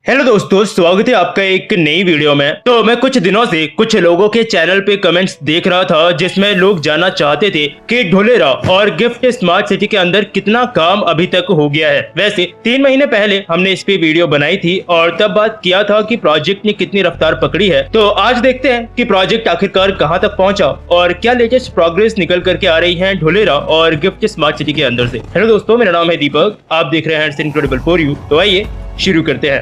Hello दोस्तों, स्वागत है आपका एक नई वीडियो में। तो मैं कुछ दिनों से कुछ लोगों के चैनल पे कमेंट्स देख रहा था जिसमें लोग जानना चाहते थे कि ढोलेरा और गिफ्ट स्मार्ट सिटी के अंदर कितना काम अभी तक हो गया है। वैसे 3 महीने पहले हमने इस पे वीडियो बनाई थी और तब बात किया था कि प्रोजेक्ट ने कितनी रफ्तार पकड़ी है। तो आज देखते हैं कि प्रोजेक्ट आखिरकार कहाँ तक पहुँचा और क्या लेटेस्ट प्रोग्रेस निकल करके आ रही है ढोलेरा और गिफ्ट स्मार्ट सिटी के अंदर से। हेलो दोस्तों, मेरा नाम है दीपक, आप देख रहे हैं इट्स इनक्रेडिबल फॉर यू। तो आइए शुरू करते हैं।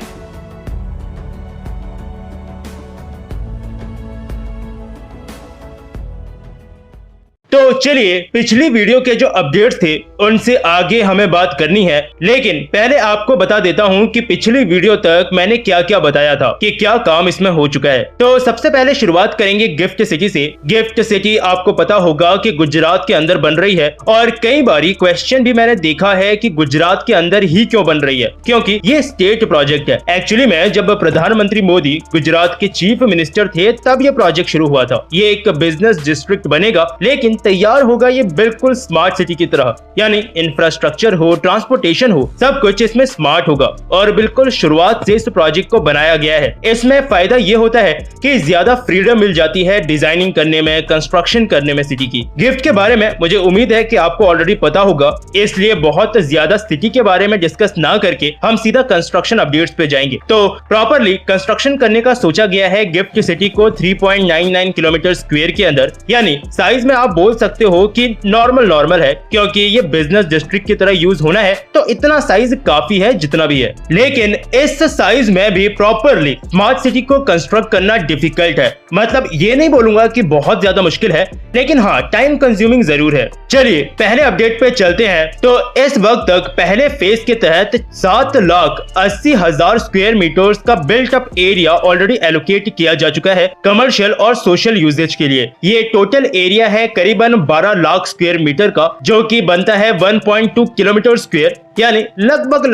तो चलिए, पिछली वीडियो के जो अपडेट्स थे उनसे आगे हमें बात करनी है, लेकिन पहले आपको बता देता हूं कि पिछली वीडियो तक मैंने क्या क्या बताया था कि क्या काम इसमें हो चुका है। तो सबसे पहले शुरुआत करेंगे गिफ्ट सिटी से। गिफ्ट सिटी आपको पता होगा कि गुजरात के अंदर बन रही है और कई बारी क्वेश्चन भी मैंने देखा है कि गुजरात के अंदर ही क्यों बन रही है, क्योंकि ये स्टेट प्रोजेक्ट है। एक्चुअली में जब प्रधानमंत्री मोदी गुजरात के चीफ मिनिस्टर थे तब ये प्रोजेक्ट शुरू हुआ था। ये एक बिजनेस डिस्ट्रिक्ट बनेगा, लेकिन तैयार होगा ये बिल्कुल स्मार्ट सिटी की तरह, यानी इंफ्रास्ट्रक्चर हो, ट्रांसपोर्टेशन हो, सब कुछ इसमें स्मार्ट होगा। और बिल्कुल शुरुआत से इस प्रोजेक्ट को बनाया गया है। इसमें फायदा ये होता है कि ज्यादा फ्रीडम मिल जाती है डिजाइनिंग करने में, कंस्ट्रक्शन करने में सिटी की। गिफ्ट के बारे में मुझे उम्मीद है कि आपको ऑलरेडी पता होगा, इसलिए बहुत ज्यादा सिटी के बारे में डिस्कस ना करके हम सीधा कंस्ट्रक्शन अपडेट्स पे जाएंगे। तो प्रॉपरली कंस्ट्रक्शन करने का सोचा गया है गिफ्ट सिटी को 3.99 किलोमीटर स्क्वायर के अंदर, यानी साइज में आप बोल सकते हो कि नॉर्मल है, क्योंकि ये बिजनेस डिस्ट्रिक्ट की तरह यूज होना है तो इतना साइज काफी है जितना भी है। लेकिन इस साइज में भी प्रॉपरली स्मार्ट सिटी को कंस्ट्रक्ट करना डिफिकल्ट है। मतलब ये नहीं बोलूंगा कि बहुत ज्यादा मुश्किल है, लेकिन हाँ, टाइम कंज्यूमिंग जरूर है। चलिए पहले अपडेट पे चलते हैं। तो इस वक्त तक पहले फेज के तहत 7,80,000 स्क्वायर मीटर्स का built up area already allocate किया जा चुका है कमर्शियल और सोशल यूजेज के लिए। ये टोटल एरिया है करीबन 12 लाख स्क्वायर मीटर का, जो कि बनता है 1.2 किलोमीटर स्क्वायर, यानी लगभग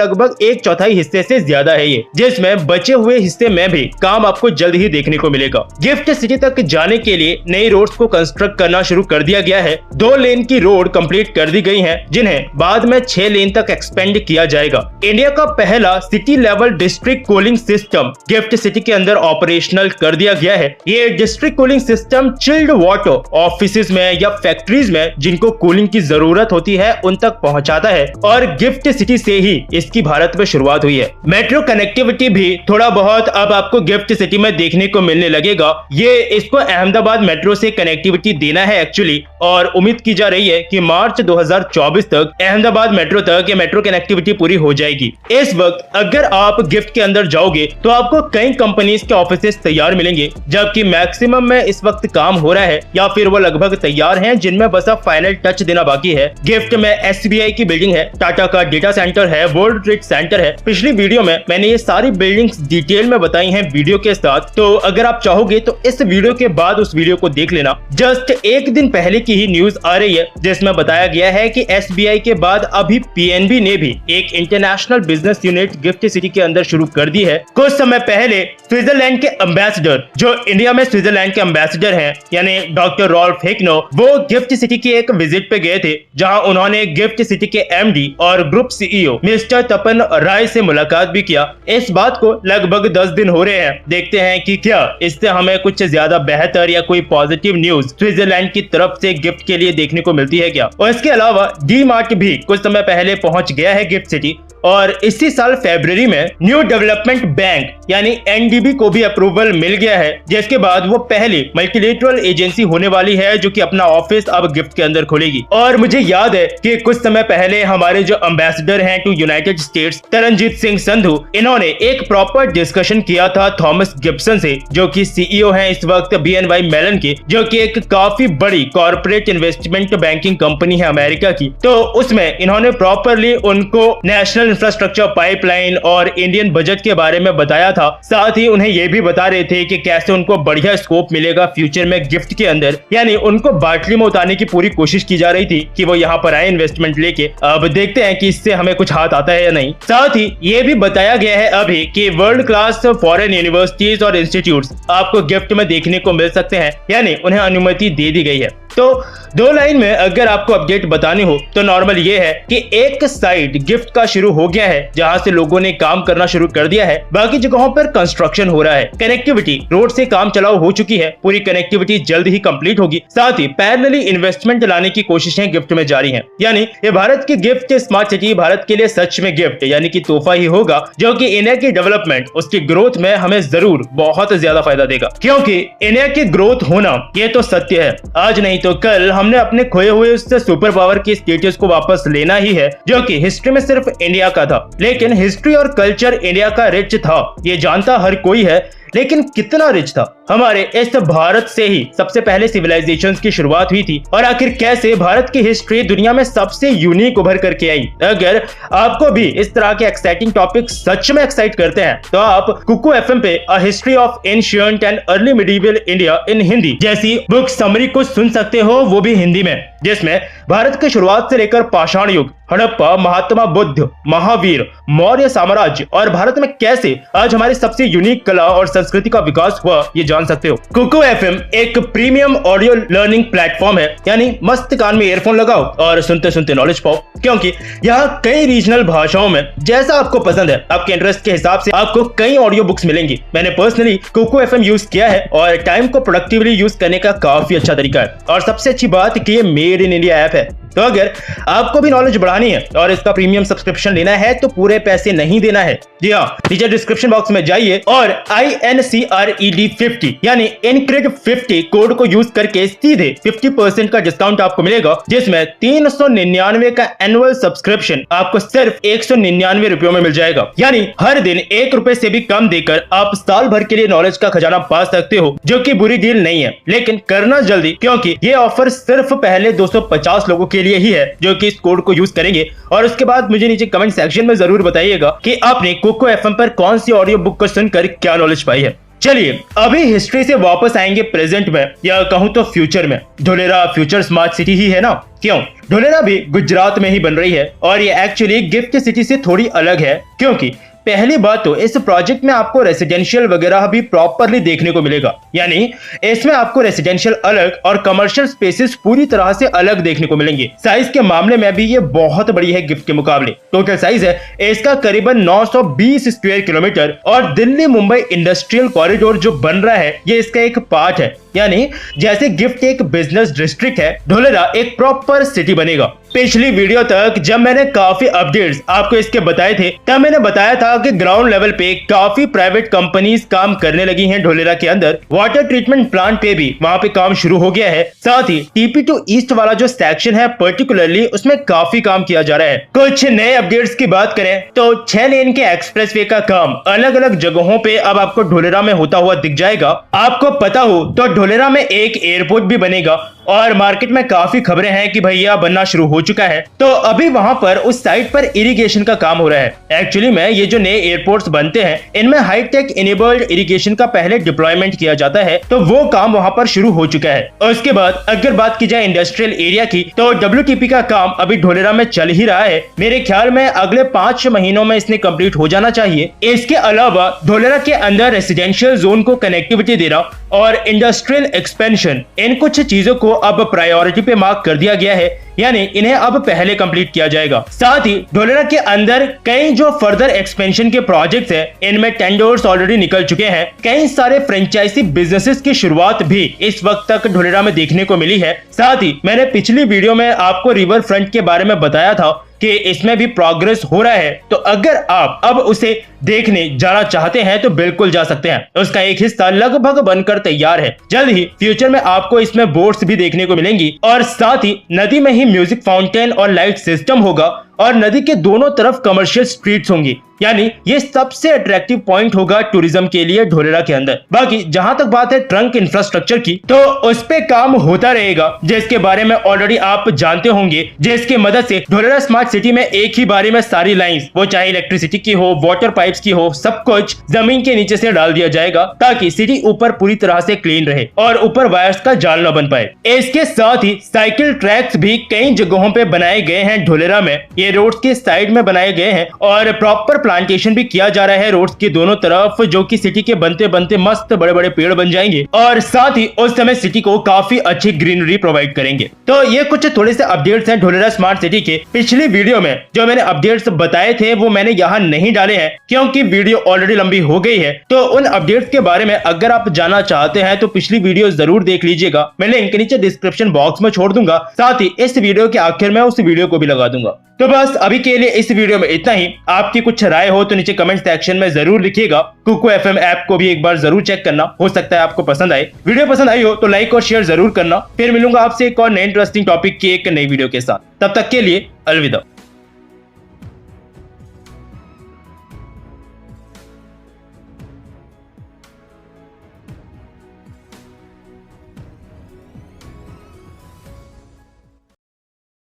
1/4 हिस्से से ज्यादा है ये, जिसमें बचे हुए हिस्से में भी काम आपको जल्द ही देखने को मिलेगा। गिफ्ट सिटी तक जाने के लिए नई रोड्स को कंस्ट्रक्ट करना शुरू कर दिया गया है। 2 लेन की रोड कंप्लीट कर दी गई हैं, जिन्हें बाद में 6 लेन तक एक्सपेंड किया जाएगा। इंडिया का पहला city level district cooling system gift city के अंदर ऑपरेशनल कर दिया गया है। ये district cooling system chilled water office में या फैक्ट्रीज में जिनको कूलिंग की जरूरत होती है उन तक पहुंचाता है, और गिफ्ट सिटी से ही इसकी भारत में शुरुआत हुई है। मेट्रो कनेक्टिविटी भी थोड़ा बहुत अब आपको गिफ्ट सिटी में देखने को मिलने लगेगा। ये इसको अहमदाबाद मेट्रो से कनेक्टिविटी देना है एक्चुअली, और उम्मीद की जा रही है कि मार्च 2024 तक अहमदाबाद मेट्रो तक ये मेट्रो कनेक्टिविटी पूरी हो जाएगी। इस वक्त अगर आप गिफ्ट के अंदर जाओगे तो आपको कई कंपनीज के ऑफिसेस तैयार मिलेंगे, जबकि मैक्सिमम में इस वक्त काम हो रहा है या फिर वो लगभग तैयार हैं, जिनमें बस अब फाइनल टच देना बाकी है। गिफ्ट में SBI की बिल्डिंग है, टाटा का डेटा सेंटर है, वर्ल्ड ट्रेड सेंटर है। पिछली वीडियो में मैंने ये सारी बिल्डिंग्स डिटेल में बताई हैं वीडियो के साथ, तो अगर आप चाहोगे तो इस वीडियो के बाद उस वीडियो को देख लेना। जस्ट एक दिन पहले की ही न्यूज आ रही है जिसमें बताया गया है कि SBI के बाद अभी PNB ने भी एक international business unit gift city के अंदर शुरू कर दी है। कुछ समय पहले स्विट्जरलैंड के एम्बेसडर, जो इंडिया में स्विट्जरलैंड के एम्बेसडर हैं, यानी डॉक्टर रॉल्फ हिग्नो, वो गिफ्ट सिटी की एक विजिट पे गए थे, जहां उन्होंने गिफ्ट सिटी के MD और ग्रुप CEO मिस्टर तपन राय से मुलाकात भी किया। इस बात को लगभग 10 दिन हो रहे हैं। देखते हैं कि क्या इससे हमें कुछ ज्यादा बेहतर या कोई पॉजिटिव न्यूज स्विट्जरलैंड की तरफ से गिफ्ट के लिए देखने को मिलती है क्या। और इसके अलावा DMart भी कुछ समय पहले पहुंच गया है गिफ्ट सिटी, और इसी साल फरवरी में न्यू डेवलपमेंट बैंक यानी NDB को भी अप्रूवल मिल गया है, जिसके बाद वो पहली मल्टीलेटरल एजेंसी होने वाली है जो कि अपना ऑफिस अब गिफ्ट के अंदर खोलेगी। और मुझे याद है कि कुछ समय पहले हमारे जो एम्बेसडर हैं to United States, Taranjit Singh Sandhu, इन्होंने एक प्रॉपर डिस्कशन किया था थॉमस गिब्सन से, जो कि CEO हैं इस वक्त BNY मेलन के, जो कि एक काफी बड़ी कॉर्पोरेट इन्वेस्टमेंट बैंकिंग कंपनी है अमेरिका की। तो उसमें इन्होंने प्रॉपरली उनको नेशनल इंफ्रास्ट्रक्चर पाइपलाइन और इंडियन बजट के बारे में बताया था। साथ ही उन्हें ये भी बता रहे थे कि कैसे उनको बढ़िया स्कोप मिलेगा फ्यूचर में गिफ्ट के अंदर, यानी उनको बाटली में उतारने की पूरी कोशिश की जा रही थी कि वो यहाँ पर आए इन्वेस्टमेंट लेके। अब देखते हैं कि इससे हमें कुछ हाथ आता है या नहीं। साथ ही ये भी बताया गया है अभी कि वर्ल्ड क्लास फॉरेन यूनिवर्सिटीज और इंस्टीट्यूट्स आपको गिफ्ट में देखने को मिल सकते हैं, यानी उन्हें अनुमति दे दी गई है। तो 2 लाइन में अगर आपको अपडेट बतानी हो तो नॉर्मल ये है कि एक साइड गिफ्ट का शुरू हो गया है, जहां से लोगों ने काम करना शुरू कर दिया है। बाकी जगहों पर कंस्ट्रक्शन हो रहा है। कनेक्टिविटी रोड से काम चलाओ हो चुकी है, पूरी कनेक्टिविटी जल्द ही कंप्लीट होगी। साथ ही पैरेलली इन्वेस्टमेंट लाने की कोशिशें गिफ्ट में जारी हैं। यानी ये भारत की गिफ्ट स्मार्ट सिटी भारत के लिए सच में गिफ्ट यानी कि तोहफा ही होगा, जो कि इंडिया की डेवलपमेंट, उसकी ग्रोथ में हमें जरूर बहुत ज्यादा फायदा देगा। क्योंकि इंडिया की ग्रोथ होना ये तो सत्य है, आज नहीं तो कल हमने अपने खोए हुए उस सुपर पावर की स्टेटस को वापस लेना ही है, जो कि हिस्ट्री में सिर्फ इंडिया का था। लेकिन हिस्ट्री और कल्चर इंडिया का रिच था, ये जानता हर कोई है, लेकिन कितना रिच था। हमारे इस भारत से ही सबसे पहले सिविलाइजेशंस की शुरुआत हुई थी, और आखिर कैसे भारत की हिस्ट्री दुनिया में सबसे यूनिक उभर करके आई। अगर आपको भी इस तरह के एक्साइटिंग टॉपिक सच में एक्साइट करते हैं तो आप कुकू एफएम पे a history of ancient and early medieval India in Hindi जैसी बुक समरी को सुन सकते हो, वो भी हिंदी में, जिसमें भारत की शुरुआत से लेकर पाषाण युग, हड़प्पा, महात्मा बुद्ध, महावीर, मौर्य साम्राज्य और भारत में कैसे आज हमारी सबसे यूनिक कला और संस्कृति का विकास हुआ, ये जान सकते हो। कुकू एफएम एक प्रीमियम ऑडियो लर्निंग प्लेटफॉर्म है, यानी मस्त कान में ईयरफोन लगाओ और सुनते सुनते नॉलेज पाओ। क्योंकि यहाँ कई रीजनल भाषाओं में जैसा आपको पसंद है, आपके इंटरेस्ट के हिसाब से आपको कई ऑडियो बुक्स मिलेंगी। मैंने पर्सनली कुकू एफएम यूज किया है और टाइम को प्रोडक्टिवली यूज करने का काफी अच्छा तरीका है। और सबसे अच्छी बात कि ये मेड इन इंडिया ऐप है, तो अगर आपको भी नॉलेज बढ़ानी है और इसका प्रीमियम सब्सक्रिप्शन लेना है तो पूरे पैसे नहीं देना है। जी हाँ, नीचे डिस्क्रिप्शन बॉक्स में जाइए और INCRED50 यानी INCRED50 कोड को यूज करके सीधे 50% का डिस्काउंट आपको मिलेगा, जिसमें 399 का एनुअल सब्सक्रिप्शन आपको सिर्फ 199 रुपयों में मिल जाएगा। यानी हर दिन 1 रुपए से भी कम देकर आप साल भर के लिए नॉलेज का खजाना पा सकते हो, जो कि बुरी डील नहीं है। लेकिन करना जल्दी, क्योंकि ये ऑफर सिर्फ पहले 250 लोगों के लिए ही है जो कि इस कोड को यूज करेंगे। और उसके बाद मुझे नीचे कमेंट सेक्शन में जरूर बताइएगा कि आपने कुकू एफएम पर कौन सी ऑडियो बुक को सुनकर क्या नॉलेज पाई है। चलिए अभी हिस्ट्री से वापस आएंगे प्रेजेंट में, या कहूं तो फ्यूचर में। धोलेरा फ्यूचर स्मार्ट सिटी ही है ना, क्यों? धोलेरा भी गुजरात में ही बन रही है और ये एक्चुअली गिफ्ट सिटी से थोड़ी अलग है। क्योंकि पहली बात तो इस प्रोजेक्ट में आपको रेसिडेंशियल वगैरह भी प्रॉपरली देखने को मिलेगा, यानी इसमें आपको रेसिडेंशियल अलग और कमर्शियल स्पेसेस पूरी तरह से अलग देखने को मिलेंगे। साइज के मामले में भी ये बहुत बड़ी है गिफ्ट के मुकाबले। टोटल साइज है इसका करीबन 920 स्क्वायर किलोमीटर, और दिल्ली मुंबई इंडस्ट्रियल कॉरिडोर जो बन रहा है ये इसका एक पार्ट है। यानी जैसे गिफ्ट एक बिजनेस डिस्ट्रिक्ट है, धोलेरा एक प्रॉपर सिटी बनेगा। पिछली वीडियो तक जब मैंने काफी अपडेट्स आपको इसके बताए थे, तब मैंने बताया था कि ग्राउंड लेवल पे काफी प्राइवेट कंपनीज काम करने लगी हैं धोलेरा के अंदर। वाटर ट्रीटमेंट प्लांट पे भी वहां पे काम शुरू हो गया है। साथ ही TP2 ईस्ट वाला जो सेक्शन है पर्टिकुलरली, उसमें काफी काम किया जा रहा है। कुछ नए अपडेट्स की बात करें तो 6 लेन के एक्सप्रेसवे का काम अलग अलग जगहों पे अब आपको धोलेरा में होता हुआ दिख जाएगा। आपको पता हो तो धोलेरा में एक एयरपोर्ट भी बनेगा, और मार्केट में काफी खबरें हैं कि भैया बनना शुरू हो चुका है। तो अभी वहां पर उस साइट पर इरिगेशन का काम हो रहा है। एक्चुअली में ये जो नए एयरपोर्ट्स बनते हैं, इनमें हाईटेक इनेबल्ड इरिगेशन का पहले डिप्लॉयमेंट किया जाता है, तो वो काम वहां पर शुरू हो चुका है। और उसके बाद अगर बात की जाए इंडस्ट्रियल एरिया की, तो WTP का काम अभी धोलेरा में चल ही रहा है। मेरे ख्याल में अगले 5 महीनों में इसने कंप्लीट हो जाना चाहिए। इसके अलावा धोलेरा के अंदर रेसिडेंशियल जोन को कनेक्टिविटी देना और इंडस्ट्रियल एक्सपेंशन, इन कुछ चीजों को अब प्रायोरिटी पे मार्क कर दिया गया है, यानी इन्हें अब पहले कंप्लीट किया जाएगा। साथ ही धोलेरा के अंदर कई जो फर्दर एक्सपेंशन के प्रोजेक्ट्स हैं, इनमें टेंडर्स ऑलरेडी निकल चुके हैं। कई सारे फ्रेंचाइजी बिजनेसेस की शुरुआत भी इस वक्त तक धोलेरा में देखने को मिली है। साथ ही मैंने पिछली वीडियो में आपको रिवर फ्रंट के बारे में बताया था कि इसमें भी प्रोग्रेस हो रहा है, तो अगर आप अब उसे देखने जाना चाहते हैं तो बिल्कुल जा सकते हैं। उसका एक हिस्सा लगभग बनकर तैयार है। जल्द ही फ्यूचर में आपको इसमें बोट्स भी देखने को मिलेंगी, और साथ ही नदी में ही म्यूजिक फाउंटेन और लाइट सिस्टम होगा, और नदी के दोनों तरफ कमर्शियल स्ट्रीट्स होंगी। यानी ये सबसे अट्रैक्टिव पॉइंट होगा टूरिज्म के लिए धोलेरा के अंदर। बाकी जहां तक बात है ट्रंक इंफ्रास्ट्रक्चर की, तो उस पे काम होता रहेगा, जिसके बारे में ऑलरेडी आप जानते होंगे, जिसकी मदद से धोलेरा स्मार्ट सिटी में एक ही बारी में सारी लाइंस, वो चाहे इलेक्ट्रिसिटी की हो, वाटर पाइप्स की हो, सब कुछ जमीन के नीचे से डाल दिया जाएगा, ताकि सिटी ऊपर पूरी तरह से क्लीन रहे और ऊपर वायर्स का जाल न बन पाए। इसके साथ ही साइकिल ट्रैक्स भी कई जगहों पे बनाए गए हैं धोलेरा में। ये ये रोड्स के साइड में बनाए गए हैं और प्रॉपर प्लांटेशन भी किया जा रहा है रोड्स के दोनों तरफ, जो कि सिटी के बनते बनते मस्त बड़े बड़े पेड़ बन जाएंगे और साथ ही उस समय सिटी को काफी अच्छी ग्रीनरी प्रोवाइड करेंगे। तो ये कुछ थोड़े से अपडेट्स हैं ढोलेरा स्मार्ट सिटी के। पिछली वीडियो में जो मैंने अपडेट्स बताए थे वो मैंने यहाँ नहीं डाले हैं क्योंकि वीडियो ऑलरेडी लंबी हो गई है। तो उन अपडेट्स के बारे में अगर आप जानना चाहते हैं तो पिछली वीडियो जरूर देख लीजिएगा, मैं लिंक नीचे डिस्क्रिप्शन बॉक्स में छोड़ दूंगा, साथ ही इस वीडियो के आखिर में उस वीडियो को भी लगा दूंगा। तो बस अभी के लिए इस वीडियो में इतना ही। आपकी कुछ राय हो तो नीचे कमेंट सेक्शन में जरूर लिखिएगा। कुकू एफएम ऐप को भी एक बार जरूर चेक करना, हो सकता है आपको पसंद आए। वीडियो पसंद आई हो तो लाइक और शेयर जरूर करना। फिर मिलूंगा आपसे एक और नए इंटरेस्टिंग टॉपिक की एक नई वीडियो के साथ। तब तक के लिए अलविदा।